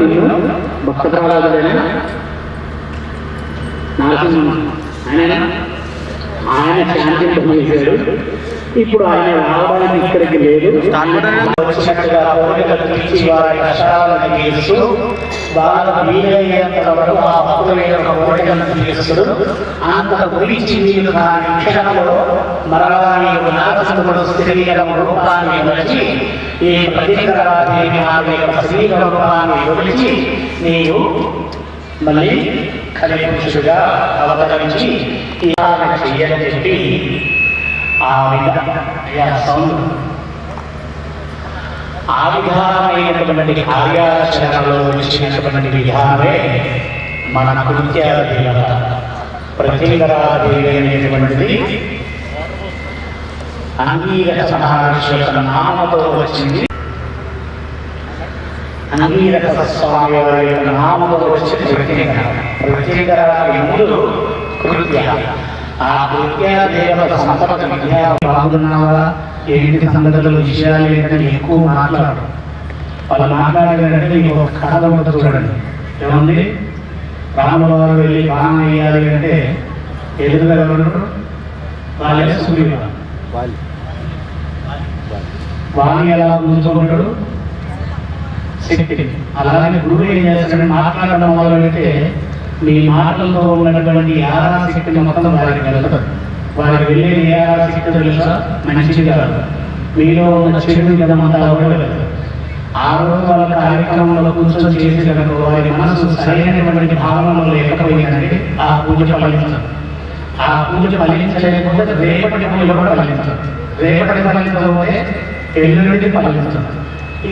నిన్ను భక్త ప్రహ్లాదుడైనా నరసింహ ఆయన శాంతింపజేశాడు. ఇప్పుడు ఆయన రావడానికి ఇక్కడికి లేదు. వచ్చినట్టుగా కోరికలు తీర్చి వారి కష్టాలను తీరుస్తూ వాళ్ళకు వీలయ్యేంత వరకు ఆ భక్తుల యొక్క కోరికలను తీరుస్తూ అంత గురించి వీలు కాని క్షణంలో మరలా నీవు నాగసుడు స్త్రీల రూపాన్ని వదిలి ఈ ప్రతికరాదేవి ఆమె యొక్క స్త్రీల రూపాన్ని వదిలిచి నీవు మళ్ళీ కలిపురుషుడుగా అవతరించి చెయ్యని చెప్పి ఆ విధానమైనటువంటి కార్యాచరణలో వచ్చినటువంటి విధానమే మన కృత్య దేవత ప్రతికరాదేవి అనేటువంటిది అంగీరస మహర్షి యొక్క నామతో వచ్చింది. అంగీరస స్వామి వారి యొక్క నామతో వచ్చిన ప్రత్యేకరాది ముందు కృత్య. ఆ కృత్య దేవత సంపద విద్యా బాగున్నావా, ఏంటి సంగతులు, విషయాలు ఏంటని ఎక్కువ మాట్లాడు. వాళ్ళు మాట్లాడాలంటే మీకు ఒక కథ ఉంటుంది చూడండి. ఏముంది, రాముల వారు వెళ్ళి బాణం వేయాలి అంటే ఎదురుగా ఎవరు, వాళ్ళే సూర్యుడు. వాణి ఎలా కూర్చుంటాడు, శక్తి. అలాగే గురువు ఏం చేస్తాడని మాట్లాడడం మొదలైతే మీ మాటలతో ఉన్నటువంటి ఆరాశక్తిని మొత్తం వారికి వెళ్తారు. వారికి వెళ్ళేది ఏ ఆరాశక్తి తెలుసా, మంచిది కాదు. మీలో ఉన్న చెడు విధమంతా కూడా వెళ్తారు. ఆ రోజు వాళ్ళ కార్యక్రమంలో కూర్చొని చేసి కనుక వారి మనసు సరైనటువంటి భావనలో లేకపోయిందంటే ఆ పూజ ఫలించదు. ఆ పూజ ఫలించలేకపోతే రేపటి పూజ కూడా ఫలించదు. రేపటి ఫలించకపోతే ఎల్లుండి ఫలించదు.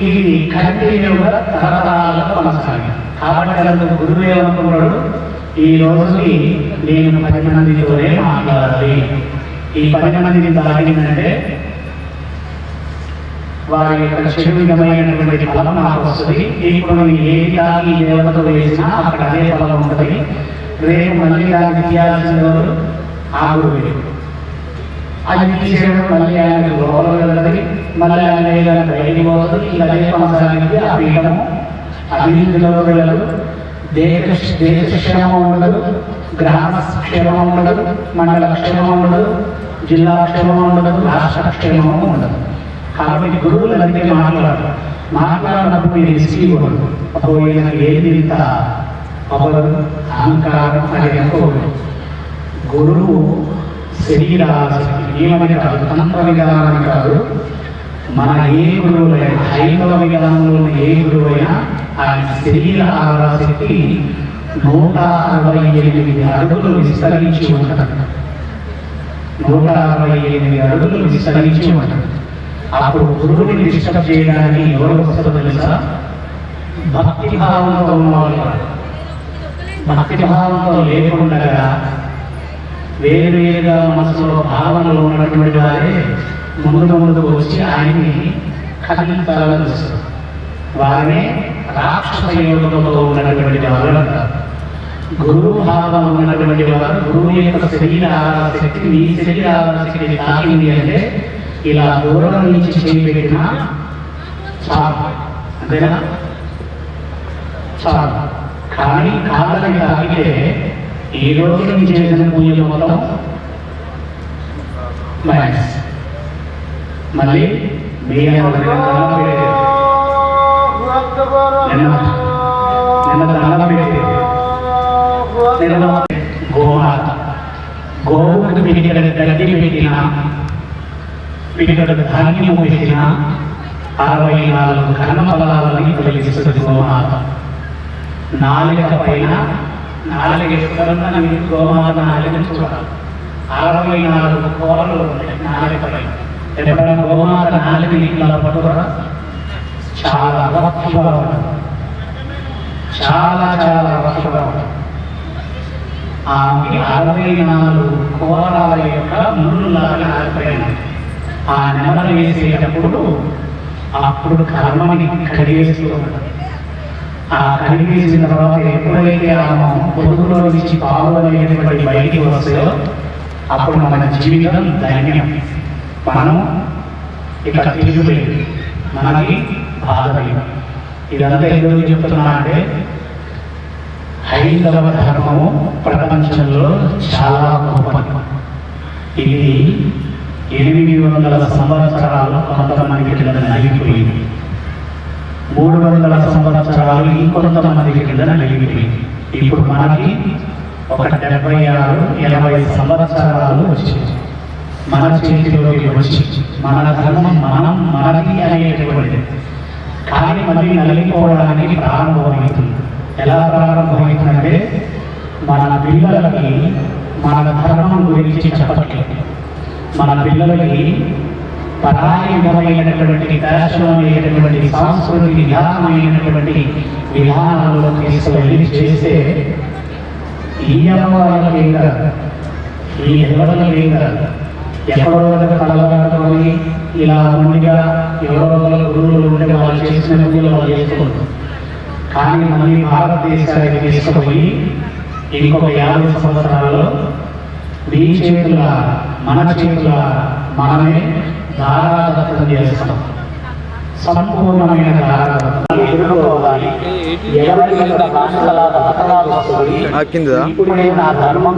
ఇది కంటిన్యూగా తరతరాలుగా కొనసాగి. కాబట్టి అందుకు గురువు ఏమనుకున్నాడు, ఈ రోజుకి నేను 10 మందితోనే మాట్లాడాలి. ఈ 10 మందిని తాగిందంటే వారి యొక్క చెడువిధమైనటువంటి ఫలం నాకు వస్తుంది. ఇప్పుడు నేను ఏది తాగి దేవతతో వేసినా అక్కడ అదే ఫలం ఉంటుంది. రేపు మళ్ళీ దానికి తీయాల్సిన ఆ గురువు అది తీసేయడం మళ్ళీ ఆయనకి లోపల వెళ్ళదు, మళ్ళీ ఆయన ఏదైనా బయటికి పోదు. ఇలా అదే కొనసాగింది. ఆ పీఠము అభివృద్ధిలో వెళ్ళదు. దేశ క్షేమం ఉండదు, గ్రామ క్షేమం ఉండదు, మండల క్షేమం ఉండదు, జిల్లా క్షేమం ఉండదు, రాష్ట్ర క్షేమము ఉండదు. కాబట్టి గురువులు అందుకే మాట్లాడినప్పుడు మీరు విసిగిపోదు. అప్పుడు ఏది ఇంత అపరం అహంకారం అది అనుకోదు. గురువు శరీరాశక్తి నియమని కాదు, తంత్ర విధానం కాదు. మన ఏ గురువులైనా, హైందవ విధానంలో ఏ గురువైనా ఆయన శరీర ఆరాశక్తి 168 అడుగులు విస్తరించి ఉంటాడు. 168 అడుగులు విస్తరించి ఉంటాడు. అప్పుడు గురువుని డిస్టర్బ్ చేయడానికి ఎవరు వస్తుందో తెలుసా, భక్తిభావంతో ఉన్నవాళ్ళు. భక్తిభావంతో లేకుండా వేరువేరుగా మనసులో భావనలు ఉన్నటువంటి వారే ముందుకు వచ్చి ఆయన్ని కదిలించాలని వస్తారు. వారే రాక్షస యోగంతో ఉన్నటువంటి వారు అంటారు. గురువు భావం ఉన్నటువంటి వారు గురువు యొక్క శరీర ఆరాశక్తి మీ శరీర ఆరాశక్తి తాకింది అంటే ఇలా దూరం నుంచి చేయబెట్టిన చాలు, అంతేనా, చాలు. కానీ కాళ్ళని తాకితే ఈ రోజు నుంచి చేసిన పూజలు మొత్తం మైనస్. మళ్ళీ నిన్న దండం పెట్టేది గోమాత. గోవుకు పిడికడ గడ్డి పెట్టిన, పిడికడ ధాన్యము పెట్టిన 64 కర్మఫలాలని తొలగిస్తుంది గోమాత. నాలుక పైన, నాలుగు ఎక్కడున్న గోమాత నాలుగని చూడాలి. 64 కోరలు ఉంటాయి నాలుక పైన. ఎప్పుడైనా గోమాత నాలుగు నీళ్ళ పట్టుకురా, చాలా రఫ్గా ఉంటుంది, చాలా చాలా రఫ్గా ఉంటుంది. ఆమె 64 కోరాల యొక్క ముళ్ళులాగా ఆరిపోయిన ఆ నెమరు వేసేటప్పుడు అప్పుడు కర్మని కడిగేస్తూ ఉంటుంది. ఆ కడిగేసిన తర్వాత ఎప్పుడైతే ఆమె పొదుగులో నుంచి పావులైనటువంటి బయటికి వస్తాయో అప్పుడు మన జీవితం ధన్యం. మనం ఇక తిరుగులేదు, మనకి బాధ లేదు. ఇదంతా ఎందుకు చెప్తున్నా అంటే హైందవ ధర్మము ప్రపంచంలో చాలా గొప్పది. ఇది 800 సంవత్సరాలు కొంతమందికి కింద నలిగిపోయింది, 300 సంవత్సరాలు ఇంకొంతమందికి కింద నలిగిపోయింది. ఇప్పుడు మనకి ఒక 76-80 సంవత్సరాలు వచ్చి మన చేతిలోకి వచ్చి మన ధర్మం మనది అనేటువంటిది. కానీ మళ్ళీ నలిగిపోవడానికి ప్రారంభమవుతుంది. ఎలా ప్రారంభమవుతుందంటే మన పిల్లలకి మన ధర్మం గురించి చెప్పట్లేదు, మన పిల్లలకి పరాయి విధమైనటువంటి దార్శనమైనటువంటి సాంస్కృతిక విధానమైనటువంటి విధానాల్లో తీసుకెళ్ళి చేస్తే ఈ అమ్మవాళ్ళ మీద ఈ ఎవరి మీద ఎక్కడో తలగాడుకొని ఇలా ముందుగా ఎవరో గురువులు ఉంటే వాళ్ళు చేసిన పూజలు వాళ్ళు చేసుకుంటారు. కానీ మళ్ళీ భారతదేశానికి తీసుకుపోయి ఇంకొక 50 సంవత్సరాల్లో మీ చేతుల మన చేతుల మనమే దారాదత్తం చేస్తాం. సంపూర్ణమైన దారాదత్తం ఎదుర్కోవాలి. ఇప్పుడే నా ధర్మం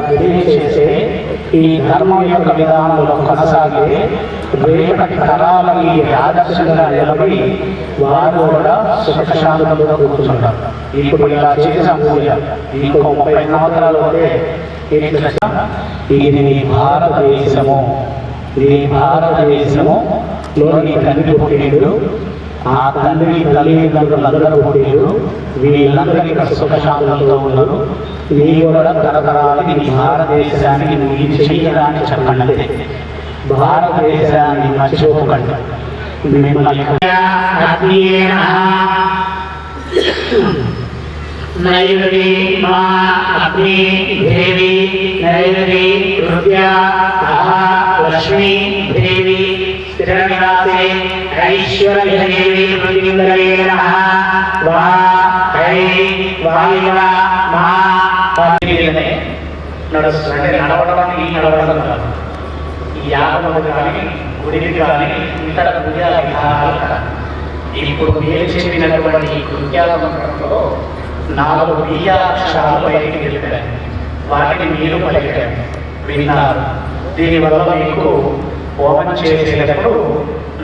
తెలియజేస్తే ఈ ధర్మం యొక్క విధానంలో కొనసాగితే రేపటి తరాలకి ఆదర్శంగా నిలబడి వారు కూడా సుఖశాంతులతో కూర్చుంటారు. ఇప్పుడు ఇలా చేసాం పూజ, ఇంకో 30 సంవత్సరాలు పోతే ఇది నీ భారతదేశము, నీ భారతదేశములో నీ తండ్రి పుట్టినడు, ఆ తండ్రి తల్లిదండ్రులందరూ పుట్టినడు, వీళ్ళందరూ ఇక్కడ సుఖశాంతులతో ఉన్నారు. నీ కూడా తరతరాలకి నీ భారతదేశానికి నువ్వు చెయ్యడానికి చెప్పండి. భారతదేశాన్ని మర్చిపోకండి. మిమ్మల్ని నైరుతి మా అగ్ని దేవి నైరుతి హృదయ లక్ష్మీ దేవి స్థిరనివాసే ఐశ్వర్యదేవి మృత్యుంజయే నమః. వా హై వాయువ మా పతినే నడుస్తుంటే నడవడానికి నడవడం కాదు. ఈ యాగములు కానీ గుడికి కానీ ఇతర పూజా విధానాలు కానీ ఇప్పుడు మీరు చెప్పినటువంటి ఈ కృత్యాల మంత్రంలో 4 బీజాక్షరాలు బయటికి వెళ్ళారు. వాటిని మీరు పలికారు, విన్నారు. దీనివల్ల మీకు హోమం చేసేటప్పుడు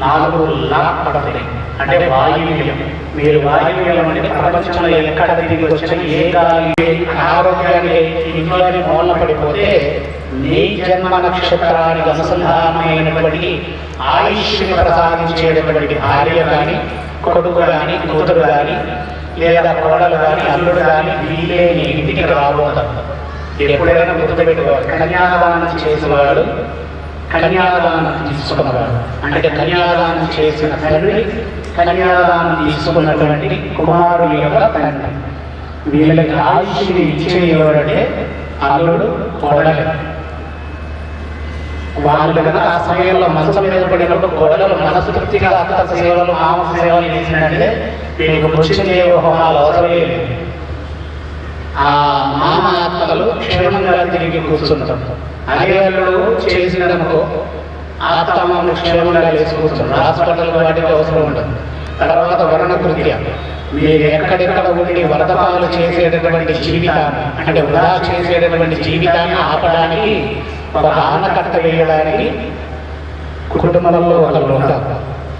4 లాక్ పడతాయి. అంటే వాయువ్యం. మీరు వాయువ్యం అంటే ప్రపంచంలో ఎక్కడ తిరిగి వచ్చిన ఏ గాలి ఆరోగ్యానికి ఇంట్లోని మూలన పడిపోతే నీ జన్మ నక్షత్రానికి అనుసంధానమైనటువంటి ఆయుష్ని ప్రసాదించేటటువంటి భార్య కానీ కొడుకు కానీ కూతురు కానీ లేదా కోడలు కానీ అల్లుడు కానీ వీలేని ఇంటికి రాబోతారు. ఎప్పుడైనా గుర్తుపెట్టుకోవాలి, కన్యాదానం చేసేవాడు కన్యాదానం తీసుకున్నవాడు అంటే కన్యాదానం చేసిన తండ్రి కన్యాదానం తీసుకున్నటువంటి కుమారుడు యొక్క తండ్రి. వీళ్ళకి ఆయుష్ని ఇచ్చేవాడంటే అల్లుడు కోడలు. వాళ్ళు కనుక ఆ సమయంలో మనసు మీద పడినప్పుడు కోడలు మనస్ఫూర్తిగా అత్త సేవలు మామ సేవలు చేసినట్టే వీళ్ళకి మృత్యుంజయ హోమాలు అవసరం లేదు. ఆ మామ ఆత్మలు క్షేమంగా తిరిగి కూర్చుంటారు. అదే అల్లుడు చేసినప్పుడు ఆత్మను క్షేమంగా లేచి కూర్చుంటారు. హాస్పిటల్ వాటికి అవసరం ఉంటుంది. తర్వాత వర్ణ కృత్య, మీరు ఎక్కడెక్కడ ఉండి వరదపాలు చేసేటటువంటి జీవితాన్ని అంటే వృధా చేసేటటువంటి జీవితాన్ని ఆపడానికి ఒక ఆనకట్ట వేయడానికి కుటుంబంలో ఒకళ్ళు ఉంటారు.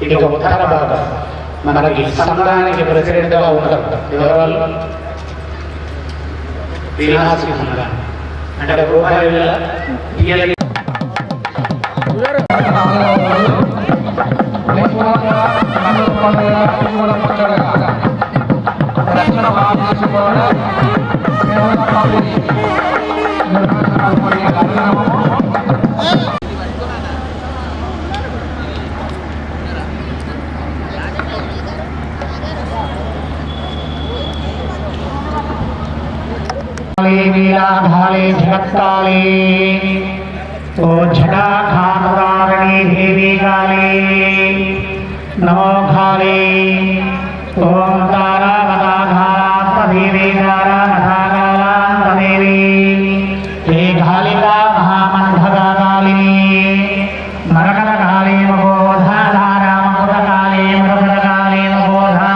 ఇక ఉత్తర భాగం మనకి సంఘానికి ప్రెసిడెంట్గా ఉంటారు. ఎవరు? వినాశి సంఘం అంటే రూపాయల नीलाधाले जगत्काले ओ जटाघातकारिणी देवी काले नमो काले ओम तारावताघारात्मदेवी तारावताघारात्मदेवी हे घालिका महामण्डका कालिनी मरकटकाले मगोधा धारामकुटकाले मरकटकाले मगोधा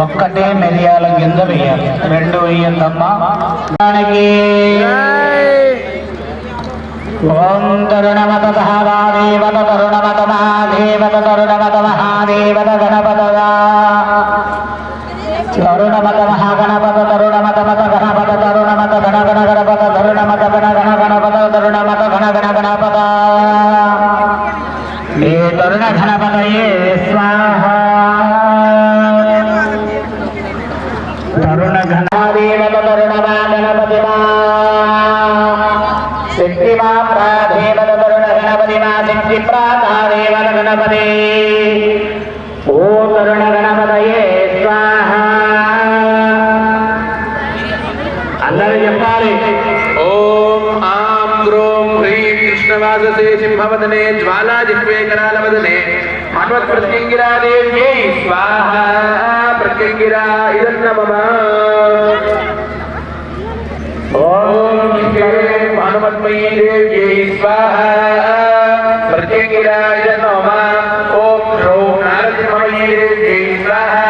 ఒక్కటే మిరియాల గింజ వేయాలి, 2 వేయద్దమ్మా. ఓం తరుణమత మహాదేవత తరుణమత మహాదేవత తరుణమత మహాదేవత గణపతగా తరుణమత మహాగణపత తరుణమత మత గణపత తరుణమత గణ గణ గణపత తరుణమత గణ గణ గణపత తరుణమత గణ గణ గణపత ఏ తరుణ గణపతయే స్వాహ. తరుణ గణాదేవత తరుణమా గణపతి మా శక్తి మా ప్రాదేవత తరుణ గణపతి మా శక్తి ప్రాదేవత గణపతి. ఓ తరుణ గణపతయే స్వాహ. అందరూ చెప్పాలి. ఓం ఆం గ్రోం హ్రీం కృష్ణవాససే సింహవదనే జ్వాలాజిహ్వే కరాలవదనే హనుమత్ ప్రత్యంగిరాదేవ్యై స్వాహా. ప్రత్యంగిరా ఇదం నమః. ఓం శ్రీం హనుమన్మయీ దేవ్యై స్వాహా. ప్రత్యంగిరా ఇదం నమః. ఓం హ్రౌం నారసింహమయీ దేవ్యై స్వాహా.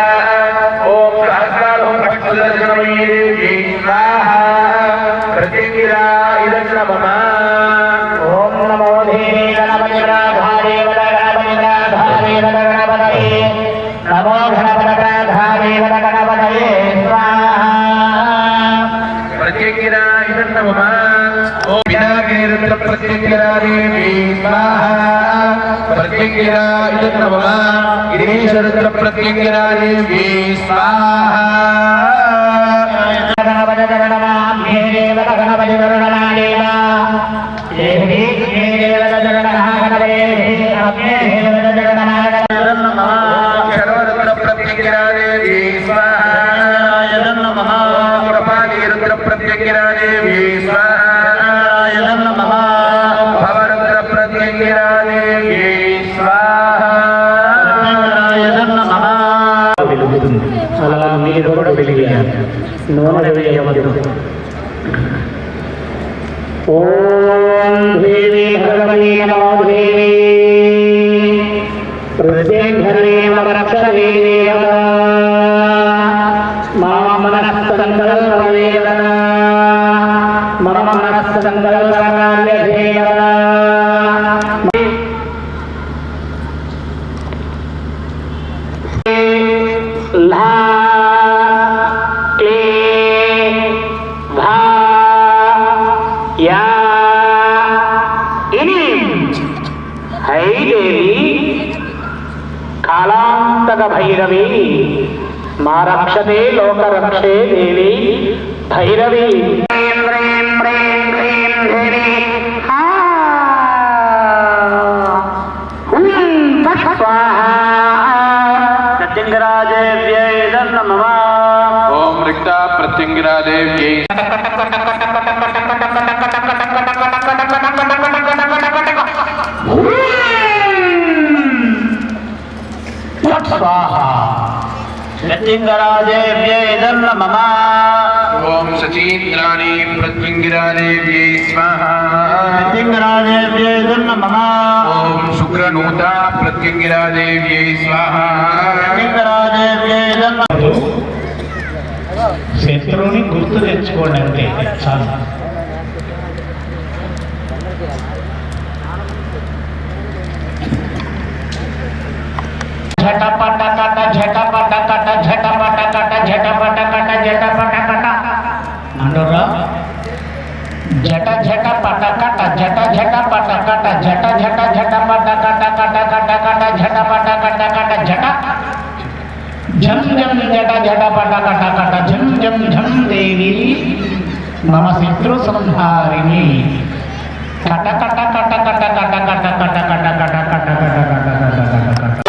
ఓం సహస్రారం భక్తదర్శనమయీ దేవ్యై స్వాహా. ప్రత్యంగిరా ఇదం నమః. ఓం నమో దేవి గణపతి రాధాదేవత గణపతి రాధాదేవత గణపతయే నమో గణపతి రాధాదేవత గణపతయే స్వాహ. ప్రత్యంగిరా ఇదం నమః. ఓం వినాయకరుద్ర ప్రత్యంగిరా దేవి స్వాహా. ప్రత్యంగిరా ఇదం నమః. గిరీశరుద్ర ప్రత్యంగిరా దేవి స్వాహా. గణపతి తరుణమాభ్యే దేవత గణపతి తరుణమాదేవ దేవి దేవత తరుణమా గణపతే అభ్యే దేవత తరుణమా శరవరుద్ర ప్రత్యంగిరా దేవి స్వాహా. యదం నమః. కపాలీరుద్ర ప్రత్యంగిరా దేవి స్వాహా. యదం నమః. భవరుద్ర ప్రత్యంగిరా దేవి స్వాహా. యదం నమః. వెలుగుతుంది. అలా మీరు కూడా వెలిగారు. నూనె వేయవద్దు. ఓం దేవి భగవతి నమో దేవి ప్రత్యంగరే వరక్షరే దేవత మమ మనస్సంకల్ప దేవత మమ మనస్సంకల్ప కార్య దేవత. లా క్లే భా యా ఇని హై దేవి కాలాంతక భైరవి మా రక్షతే లోకరక్షే దేవి భైరవి. హ్రీం హ్రీం హ్రీం హ్రీం దేవి హా హుం ఫట్ స్వాహా. ప్రత్యంగరాజేవ్యై నమః. ఓం రిక్త ప్రత్యంగిరా దేవ్యై స్వాహా. ప్రత్యంగరాజేవ్యై నమః. ఓం సచీంద్రాణి ప్రత్యంగిరా దేవ్యై స్వాహా. ప్రత్యంగరాజేవ్యై నమః. ఓం శుక్రనూత ప్రత్యంగిరా దేవ్యై స్వాహా. ప్రత్యంగరాజేవ్యై నమః. శత్రువుని గుర్తు తెచ్చుకోండి అంటే చాలు. झटपट कट झटपट कट झटपट कट झटपट कट झटपट कट मंडोरा झट झट पट कट झट झट पट कट झट झट झटपट कट कट कट कट झटपट कट कट झट झम झम झट झटपट कट कट झम झम झम देवी मम शत्रु संहारिणी कट कट कट कट कट कट कट कट कट कट कट कट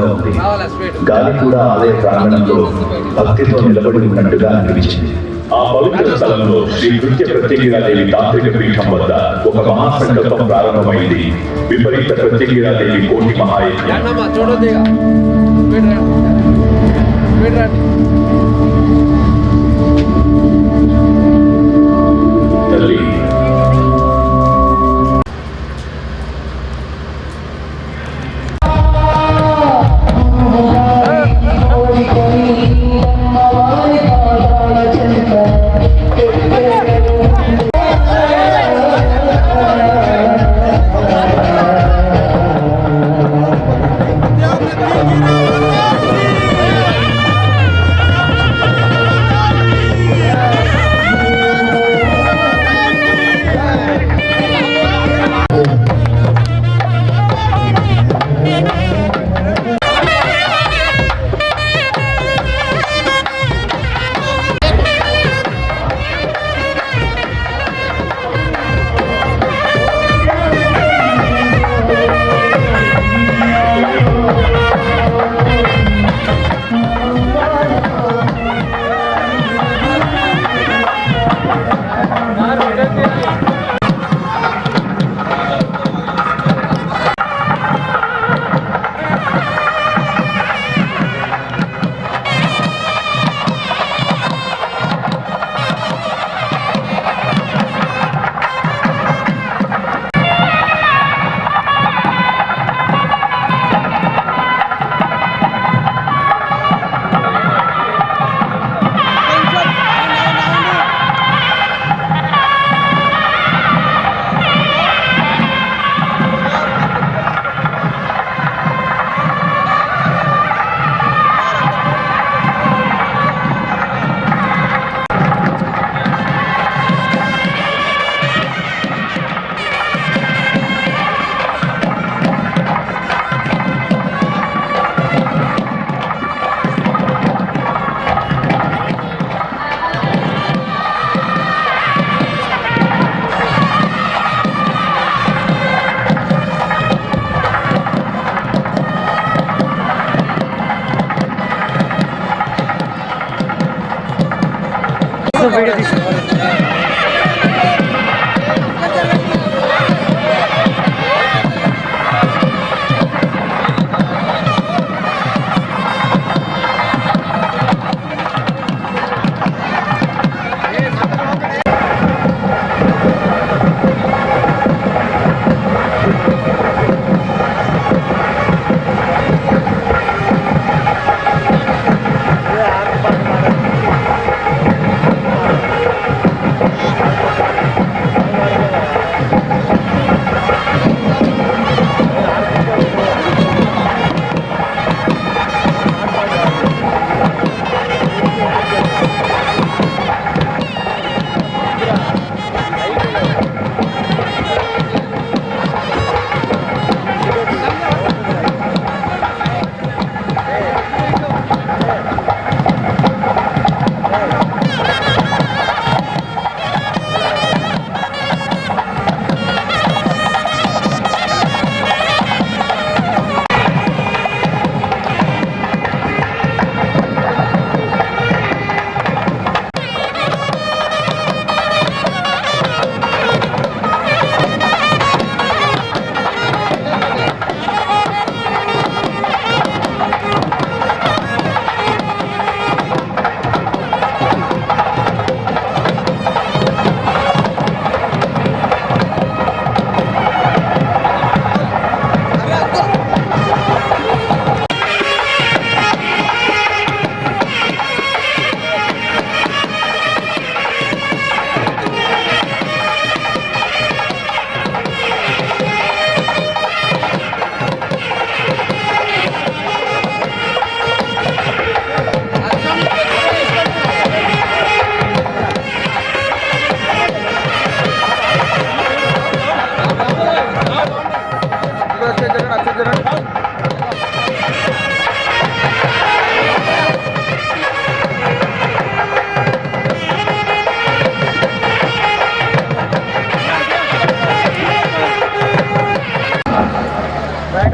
శుభ్రంగా ఉంది. గాలి కూడా ఆలయ ప్రాంగణంలో భక్తితో నిలబడి ఉన్నట్టుగా అనిపించింది. ఆ పవిత్ర స్థలంలో శ్రీ కృత్య ప్రత్యంగిరాదేవి తాంత్రిక పీఠం వద్ద ఒక మహాసంకల్పం ప్రారంభమైంది. విపరీత ప్రత్యంగిరాదేవి కోటి మహాయజ్ఞం. తల్లి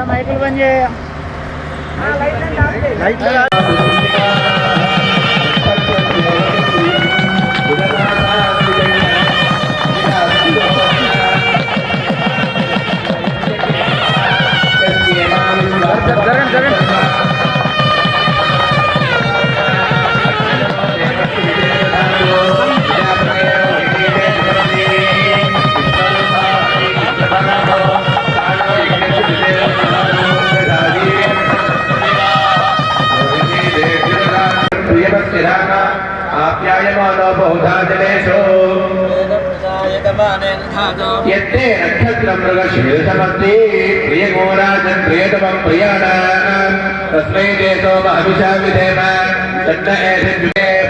మైకులు బంద్ చేయ आप्यायमानो बहुधा जनेषु यत्ते नक्षत्रं मृगशीर्षमस्ति प्रियगोराजन् प्रियतमं प्रियाणाम् तस्मै देशो महविषा विधेम तन्न एषे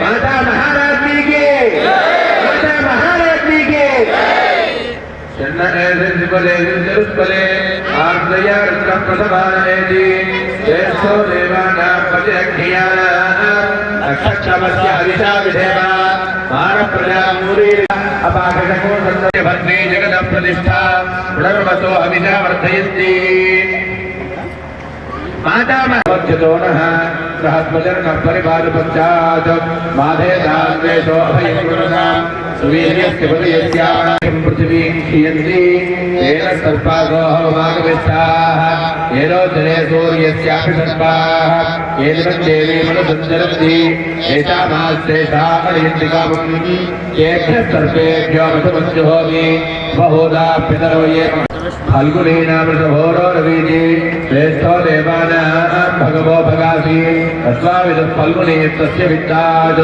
माता महाराज्ञी के माता महाराज्ञी के तन्न एषे सुपले सुरुत्पले आर्द्रया रुद्रं प्रसभानयति श्रेष्ठो देवानां पतिरक्षयाणाम् नक्षत्रमस्य हविषा विधेम मानप्रजामूरी अपाकशको सन्दर्य भद्रे जगदं प्रतिष्ठा पुनर्वसो हविषा वर्धयन्ति मातामहवत्यतो नः सहस्रजनः परिपालपश्चात् माधे दान्वेषो अभयङ्कुरः सुवीर्यस्य पदयस्यां पृथिवीं क्षीयन्ति तेन सर्पासो हवमागमिष्ठाः येनो जने सूर्यस्यापि सर्पाः येन देवी मनुसञ्चरन्ति एषामाश्रेष्ठा अरियन्तिकामम् येभ्यः सर्पेभ्यो मधुमञ्जुहोमि बहुधाप्यतरो ये फाल्गुनीनामृतभोरो रवीति श्रेष्ठो देवानां भगवो भगासि तस्माविदः फाल्गुनी तस्य वित्तात्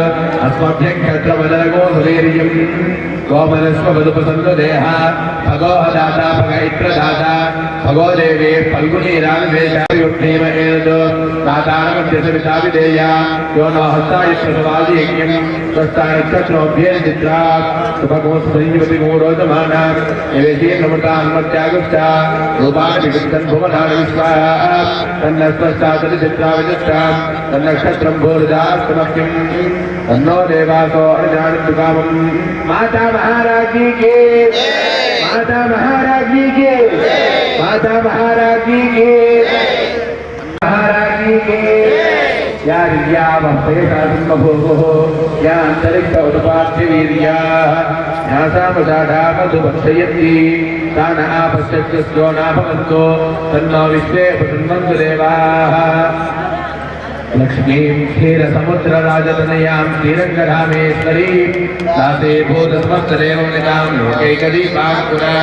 अस्मभ्यं क्षत्रमदरगो सुवीर्यम् गोमनस्व मधुपसन्नुदेह भगो दाता भग इत्रदाता भगो देवी फाल्गुनीरागवेशायुक्तेम एतद् दातानमध्यसविता विधेया यो न हस्ताय प्रसवादि यज्ञं स्वस्तानक्षत्रोभ्येन चित्रात् सुभगोस्मरीवति मूरोजमानां निवेशीर्नमृतान्मत्यागुष्टा रूपाणि विगुप्तन् भुवनानि विश्वाः तन्नस्पष्टातरि चित्राविदुष्टां तन्नक्षत्रं भूर्जास्तमख्यम् तन्नो देवासो अर्जानन्तुकामम् माता महाराजी के माता महाराजी के माता महाराजी के महाराजी के या रिया वंशेषासुम्भोः या अंतरिक्ष उत्पाद्यवीर्याः न्यासामसाढा मधुभक्षयन्ति तान् आपश्यत्यस्यो नाभवन्तो तन्नो विश्वे प्रसन्नन्तु देवाः लक्ष्मीं क्षीरसमुद्रराजतनयां श्रीरङ्गरामेश्वरीं दासे भूतसमस्तदेवनितां लोकैकदीपाङ्कुरां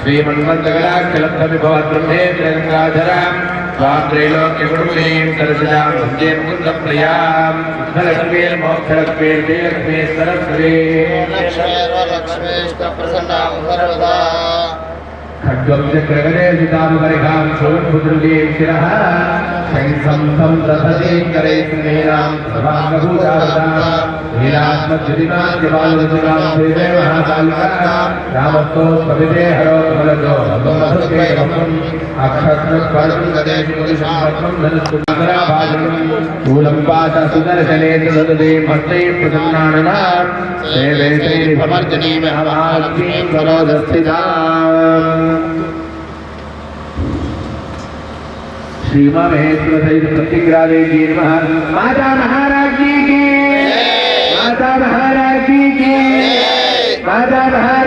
श्रीमन्मन्दगडाक्षलब्धविभवद्ब्रह्मेन्द्रगङ्गाधरां स्वां त्रैलोक्यकुटुम्बीं सरसिजां वन्दे मुकुन्दप्रियां धनलक्ष्मीर्मोक्षलक्ष्मीर्देलक्ष्मी सरस्वती खड्गं चक्रगदे सीताम्बरिकां शोभुद्रुलीं शिरः शंसं संरथतीं करैस्नेहां सर्वाङ्गभूतावतां हीरात्मज्युतिमाद्यबालरुचिरां श्रीदेव महाकालिकां रामस्तो कविते हरो कमलजो मधुके वक्रम् अक्षत्रस्वरं गदेषु मुनिसंवत्सं धनुष्कुमाराभाजनं शूलं पात सुदर्शने तददें हस्तैः प्रसन्नाननां सेवे श्रीनिभमर्जनीं हवाल्कीं सरोदस्थिताम् श्रीमा महेश्वर सहित प्रतिग्रादेवी नमः माता महाराज जी की माता महाराज जी की माता महाराज